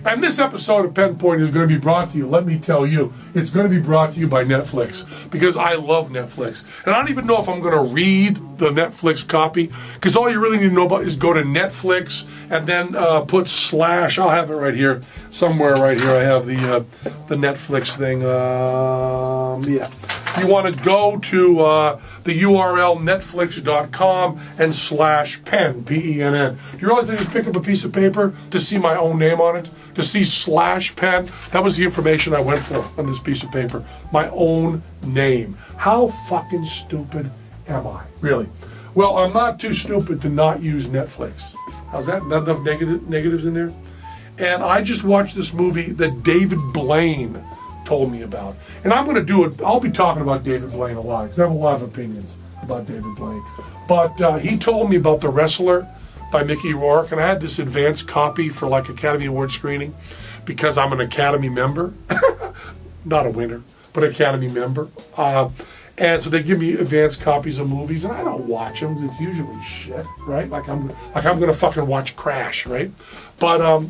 And this episode of Penn Point is going to be brought to you, let me tell you, it's going to be brought to you by Netflix, because I love Netflix. And I don't even know if I'm going to read the Netflix copy, because all you really need to know about is go to Netflix and then put / I'll have it right here, somewhere right here. I have the Netflix thing. Yeah. You want to go to the URL netflix.com and /Penn, P-E-N-N. Do you realize I just picked up a piece of paper to see my own name on it? To see /Penn? That was the information I went for on this piece of paper. My own name. How fucking stupid am I? Really? Well, I'm not too stupid to not use Netflix. How's that? Not enough negatives in there? And I just watched this movie that David Blaine told me about. And I'm going to do it. I'll be talking about David Blaine a lot, because I have a lot of opinions about David Blaine. But he told me about The Wrestler by Mickey Rourke, and I had this advanced copy for like Academy Award screening because I'm an Academy member. Not a winner, but Academy member. And so they give me advanced copies of movies, and I don't watch them. It's usually shit, right? Like I'm going to fucking watch Crash, right? But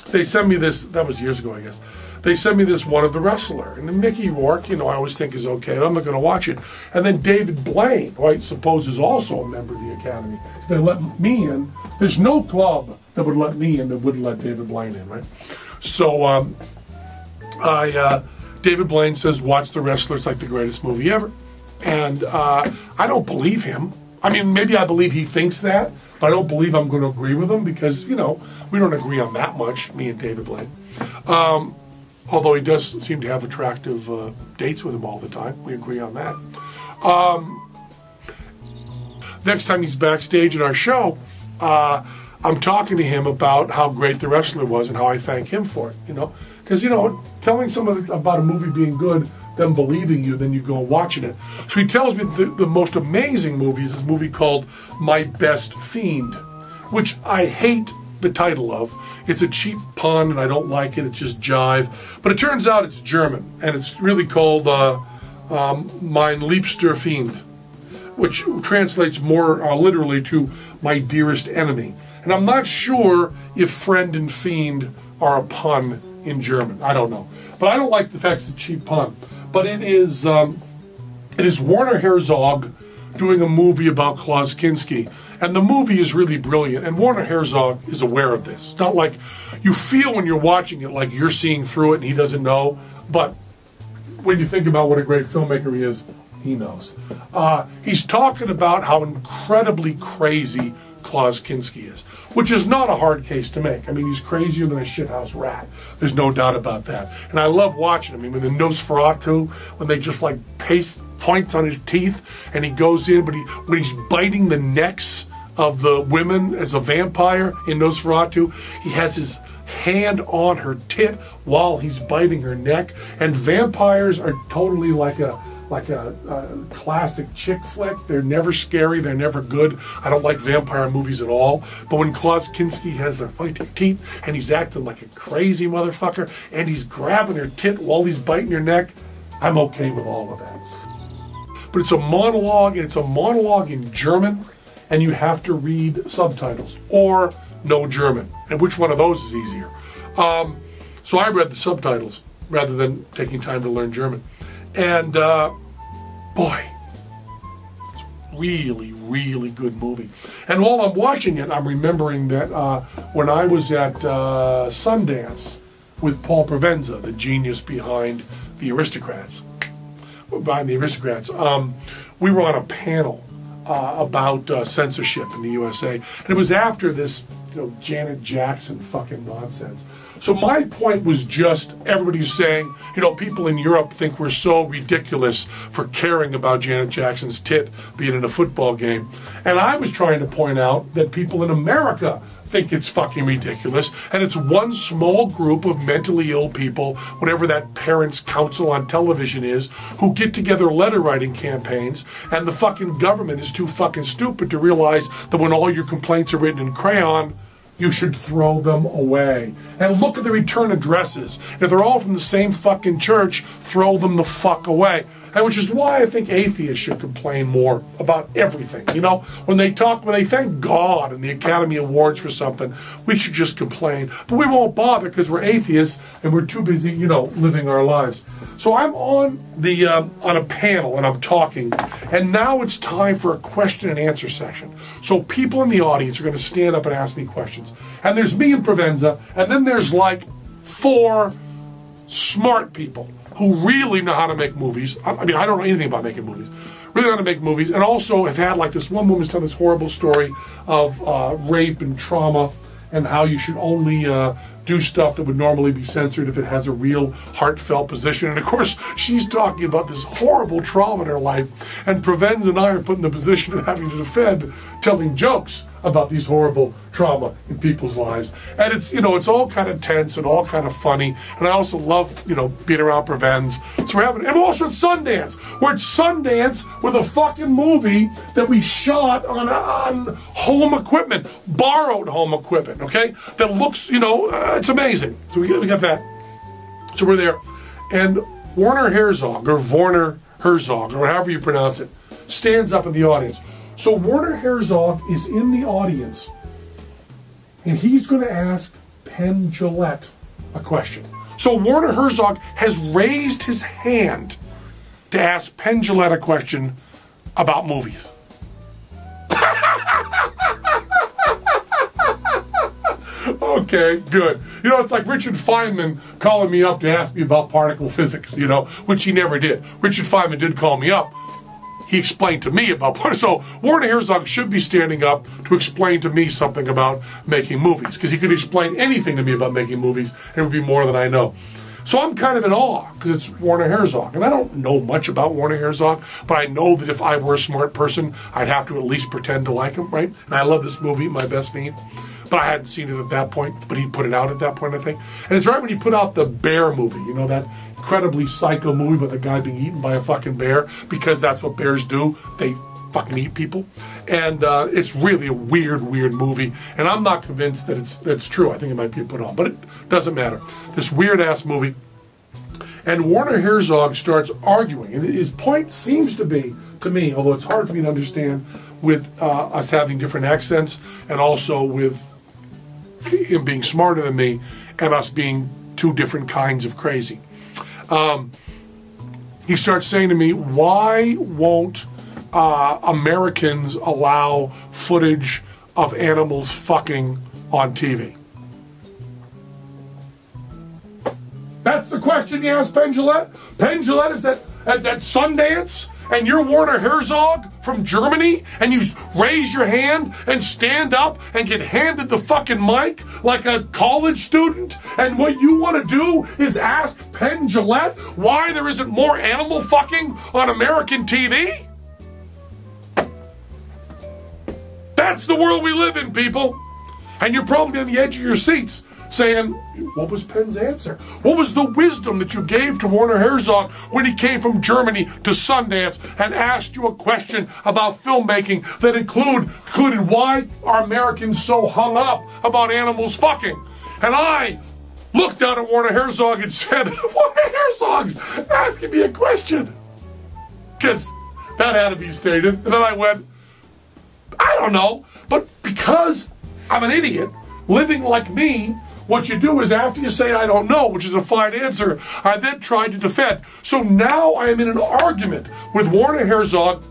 they sent me this. That was years ago, I guess. They sent me this one of The Wrestler. And then Mickey Rourke, you know, I always think is okay. I'm not going to watch it. And then David Blaine, who I suppose is also a member of the Academy. They let me in. There's no club that would let me in that wouldn't let David Blaine in, right? So David Blaine says, watch The Wrestler. It's like the greatest movie ever. And I don't believe him. I mean, maybe I believe he thinks that, but I don't believe I'm going to agree with him because, you know, we don't agree on that much, me and David Blaine. Although he does seem to have attractive dates with him all the time. We agree on that. Next time he's backstage at our show, I'm talking to him about how great The Wrestler was and how I thank him for it, you know. Because, you know, telling someone about a movie being good, them believing you, then you go watching it. So he tells me the most amazing movie is this movie called My Best Fiend, which I hate the title of. It's a cheap pun and I don't like it. It's just jive. But it turns out it's German, and it's really called Mein Liebster Fiend, which translates more literally to My Dearest Enemy. And I'm not sure if friend and fiend are a pun in German. I don't know. But I don't like the fact it's a cheap pun. But it is Werner Herzog doing a movie about Klaus Kinski. And the movie is really brilliant. And Werner Herzog is aware of this. It's not like you feel when you're watching it like you're seeing through it and he doesn't know. But when you think about what a great filmmaker he is, he knows. He's talking about how incredibly crazy Klaus Kinski is, which is not a hard case to make. I mean, he's crazier than a shithouse rat. There's no doubt about that. And I love watching him. I mean, with the Nosferatu, when they just like paste points on his teeth, and he goes in, but when he's biting the necks of the women as a vampire in Nosferatu, he has his hand on her tit while he's biting her neck. And vampires are totally like a classic chick flick. They're never scary. They're never good. I don't like vampire movies at all. But when Klaus Kinski has her fighting teeth and he's acting like a crazy motherfucker and he's grabbing her tit while he's biting her neck, I'm okay with all of that. But it's a monologue, and it's a monologue in German, and you have to read subtitles or no German. And which one of those is easier? So I read the subtitles rather than taking time to learn German. And boy, it's really, really good movie. And while I'm watching it, I'm remembering that when I was at Sundance with Paul Provenza, the genius behind The Aristocrats, we were on a panel about censorship in the USA. And it was after this, you know, Janet Jackson fucking nonsense. So my point was just, everybody's saying, you know, people in Europe think we're so ridiculous for caring about Janet Jackson's tit being in a football game. And I was trying to point out that people in America think it's fucking ridiculous, and it's one small group of mentally ill people, whatever that parents' council on television is, who get together letter writing campaigns, and the fucking government is too fucking stupid to realize that when all your complaints are written in crayon, you should throw them away. And look at the return addresses. If they're all from the same fucking church, throw them the fuck away. And which is why I think atheists should complain more about everything. You know, when they thank God and the Academy Awards for something, we should just complain. But we won't bother because we're atheists and we're too busy, you know, living our lives. So I'm on a panel and I'm talking, and now it's time for a question and answer session. So people in the audience are going to stand up and ask me questions. And there's me and Provenza, and then there's like 4 smart people who really know how to make movies. I mean, I don't know anything about making movies. Really know how to make movies, and also have had, like, this one woman's telling this horrible story of rape and trauma, and how you should only do stuff that would normally be censored if it has a real heartfelt position. And of course, she's talking about this horrible trauma in her life, and Provenza and I are put in the position of having to defend telling jokes about these horrible trauma in people's lives. And it's, you know, it's all kind of tense and all kind of funny. And I also love, you know, being around Provenza. So we're having, and we're also at Sundance. We're at Sundance with a fucking movie that we shot on home equipment, borrowed home equipment, okay? That looks, you know, it's amazing. So we got that. So we're there. And Werner Herzog, or however you pronounce it, stands up in the audience. So Werner Herzog is in the audience, and he's going to ask Penn Jillette a question. So Werner Herzog has raised his hand to ask Penn Jillette a question about movies. Okay, good. You know, it's like Richard Feynman calling me up to ask me about particle physics, you know, which he never did. Richard Feynman did call me up. He explained to me about particle. So Werner Herzog should be standing up to explain to me something about making movies, because he could explain anything to me about making movies, and it would be more than I know. So I'm kind of in awe, because it's Werner Herzog. And I don't know much about Werner Herzog, but I know that if I were a smart person, I'd have to at least pretend to like him, right? And I love this movie, My Best Fiend. But I hadn't seen it at that point, but he put it out at that point, I think. And it's right when he put out the Bear movie, you know, that incredibly psycho movie about the guy being eaten by a fucking bear, because that's what bears do. They fucking eat people. And it's really a weird, weird movie. And I'm not convinced that it's true. I think it might be put on, but it doesn't matter. This weird-ass movie. And Werner Herzog starts arguing. And his point seems to be, to me, although it's hard for me to understand, with us having different accents, and also with him being smarter than me, and us being 2 different kinds of crazy. He starts saying to me, why won't Americans allow footage of animals fucking on TV? That's the question he asked Penn Jillette. Penn Jillette is at Sundance, and you're Werner Herzog from Germany, and you raise your hand and stand up and get handed the fucking mic like a college student, and what you want to do is ask Penn Jillette why there isn't more animal fucking on American TV? That's the world we live in, people. And you're probably on the edge of your seats saying, what was Penn's answer? What was the wisdom that you gave to Werner Herzog when he came from Germany to Sundance and asked you a question about filmmaking that included why are Americans so hung up about animals fucking? And I looked down at Werner Herzog and said, Werner Herzog's asking me a question. Because that had to be stated. And then I went, I don't know. But because I'm an idiot, living like me, what you do is after you say, I don't know, which is a fine answer, I then try to defend. So now I am in an argument with Werner Herzog.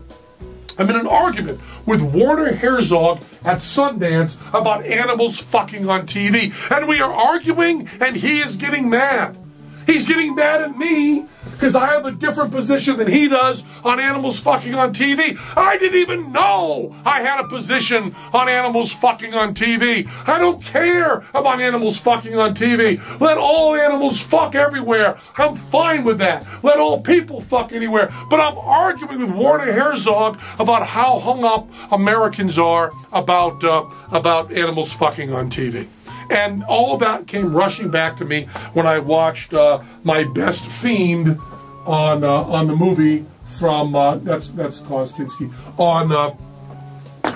I'm in an argument with Werner Herzog at Sundance about animals fucking on TV. And we are arguing, and he is getting mad. He's getting mad at me because I have a different position than he does on animals fucking on TV. I didn't even know I had a position on animals fucking on TV. I don't care about animals fucking on TV. Let all animals fuck everywhere. I'm fine with that. Let all people fuck anywhere. But I'm arguing with Werner Herzog about how hung up Americans are about animals fucking on TV. And all that came rushing back to me when I watched My Best Fiend on the movie from that's Klaus Kinski on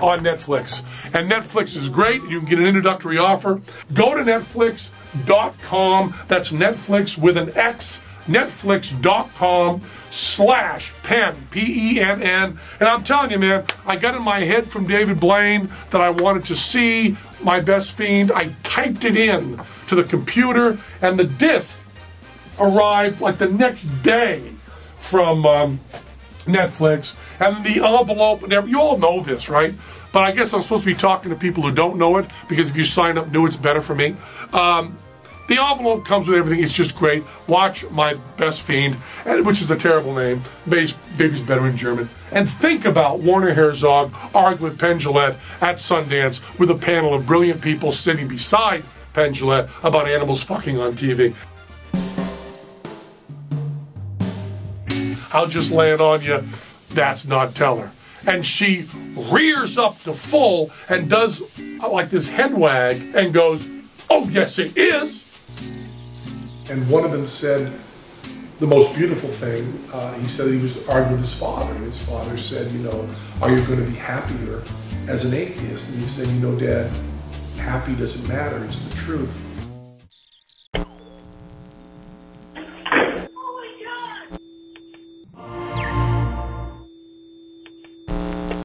on Netflix. And Netflix is great. You can get an introductory offer. Go to Netflix.com. That's Netflix with an X. Netflix.com/Penn, Penn. And I'm telling you, man, I got in my head from David Blaine that I wanted to see My Best Fiend. I typed it in to the computer, and the disc arrived like the next day from Netflix. And the envelope, you all know this, right? But I guess I'm supposed to be talking to people who don't know it, because if you sign up new, it's better for me. The envelope comes with everything. It's just great. Watch My Best Fiend, which is a terrible name. Baby's better in German. And think about Werner Herzog arguing with Penn Jillette at Sundance with a panel of brilliant people sitting beside Penn Jillette about animals fucking on TV. I'll just lay it on you. That's not Teller. And she rears up to full and does like this head wag and goes, "Oh, yes, it is." And one of them said the most beautiful thing. He said he was arguing with his father, and his father said, you know, "Are you going to be happier as an atheist?" And he said, "You know, Dad, happy doesn't matter. It's the truth."